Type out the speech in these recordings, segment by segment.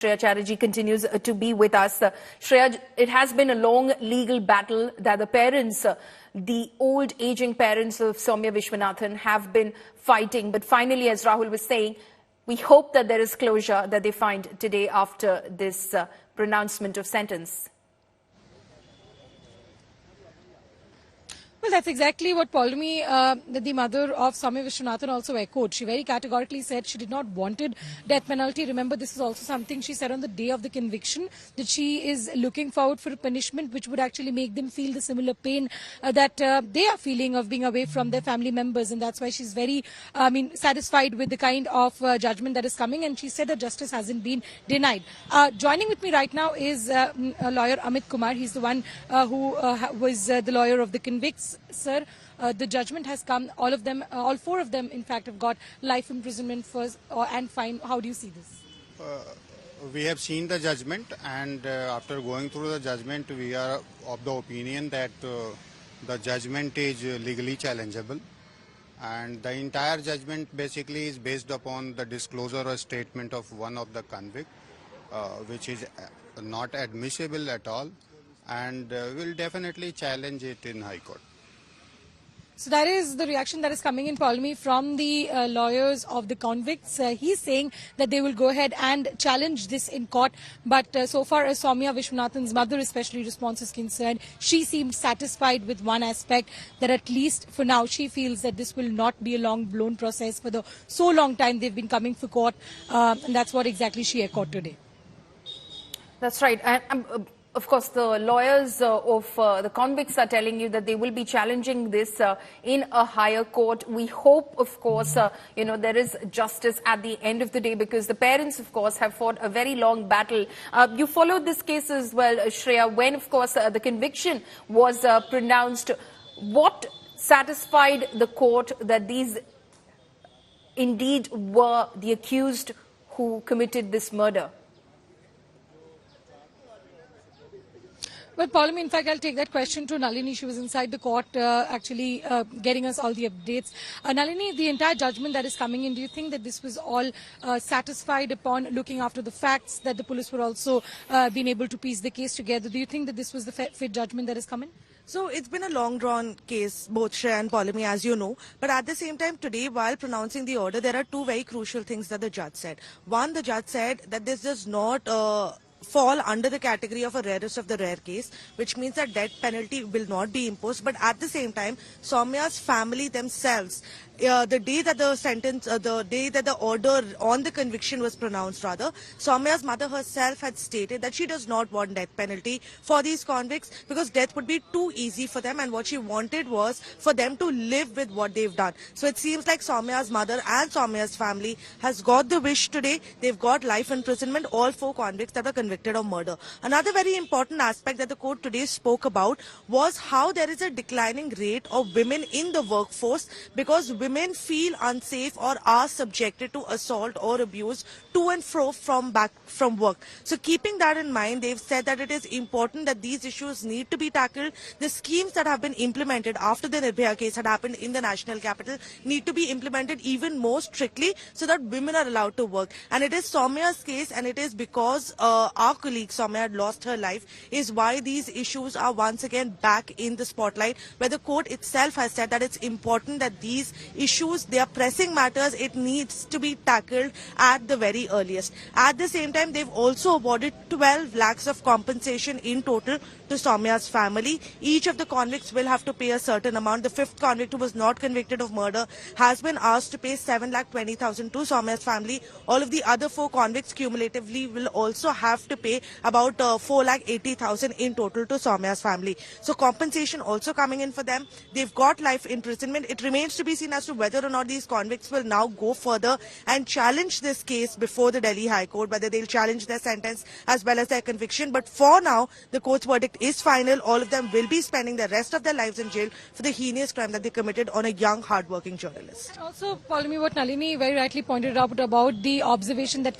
Shreya Chatterjee continues to be with us. Shreya, it has been a long legal battle that the parents, the old aging parents of Soumya Vishwanathan have been fighting. But finally, as Rahul was saying, we hope that there is closure that they find today after this pronouncement of sentence. Well, that's exactly what Paulami, the mother of Soumya Vishwanathan, also echoed. She very categorically said she did not wanted death penalty. Remember, this is also something she said on the day of the conviction, that she is looking forward for a punishment which would actually make them feel the similar pain that they are feeling of being away from their family members. And that's why she's very, satisfied with the kind of judgment that is coming. And she said that justice hasn't been denied. Joining with me right now is lawyer Amit Kumar. He's the one who was the lawyer of the convicts. Sir, the judgment has come. All of them, all four of them, in fact, have got life imprisonment first and fine. How do you see this? We have seen the judgment, and after going through the judgment, we are of the opinion that the judgment is legally challengeable, and the entire judgment basically is based upon the disclosure or statement of one of the convict, which is not admissible at all, and will definitely challenge it in High Court. So that is the reaction that is coming in, Paulami, from the lawyers of the convicts. He's saying that they will go ahead and challenge this in court. But so far as Soumya Vishwanathan's mother especially response is concerned, she seemed satisfied with one aspect, that at least for now she feels that this will not be a long-blown process for the so long time they've been coming for court. And that's what exactly she echoed today. That's right. And of course, the lawyers of the convicts are telling you that they will be challenging this in a higher court. We hope, of course, there is justice at the end of the day, because the parents, of course, have fought a very long battle. You followed this case as well, Shreya, when, of course, the conviction was pronounced. What satisfied the court that these indeed were the accused who committed this murder? Well, Paulami, in fact, I'll take that question to Nalini. She was inside the court actually getting us all the updates. Nalini, the entire judgment that is coming in, do you think that this was all satisfied upon looking after the facts, that the police were also being able to piece the case together? Do you think that this was the fit judgment that is coming? So it's been a long-drawn case, both Shreya and Paulami, as you know. But at the same time, today, while pronouncing the order, there are two very crucial things that the judge said. One, the judge said that this does not fall under the category of a rarest of the rare case, which means that death penalty will not be imposed. But at the same time, Soumya's family themselves, the day that the sentence, the day that the order on the conviction was pronounced, rather, Soumya's mother herself had stated that she does not want death penalty for these convicts because death would be too easy for them, and what she wanted was for them to live with what they've done. So it seems like Soumya's mother and Soumya's family has got the wish today. They've got life imprisonment, all four convicts that are convicted of murder. Another very important aspect that the court today spoke about was how there is a declining rate of women in the workforce, because women feel unsafe or are subjected to assault or abuse to and fro from work. So keeping that in mind, they've said that it is important that these issues need to be tackled. The schemes that have been implemented after the Nirbhaya case had happened in the national capital need to be implemented even more strictly so that women are allowed to work. And it is Soumya's case, and it is because our colleague Soumya had lost her life, is why these issues are once again back in the spotlight, where the court itself has said that it's important that these issues, they are pressing matters, it needs to be tackled at the very earliest. At the same time, they've also awarded 12 lakhs of compensation in total to Soumya's family. Each of the convicts will have to pay a certain amount. The fifth convict, who was not convicted of murder, has been asked to pay 7,20,000 to Soumya's family. All of the other four convicts cumulatively will also have to pay about 4,80,000 in total to Soumya's family. So compensation also coming in for them. They've got life imprisonment. It remains to be seen as to whether or not these convicts will now go further and challenge this case before the Delhi High Court, whether they'll challenge their sentence as well as their conviction. But for now, the court's verdict is final. All of them will be spending the rest of their lives in jail for the heinous crime that they committed on a young, hardworking journalist. Also, Paulami, what Nalini very rightly pointed out about the observation that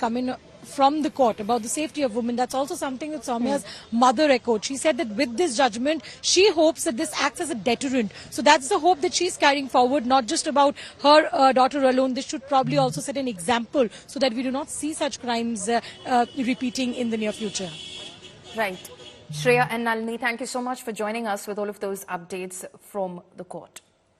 from the court about the safety of women. That's also something that Soumya's mother echoed. She said that with this judgment, she hopes that this acts as a deterrent. So that's the hope that she's carrying forward, not just about her daughter alone. This should probably also set an example so that we do not see such crimes repeating in the near future. Right. Shreya and Nalini, thank you so much for joining us with all of those updates from the court.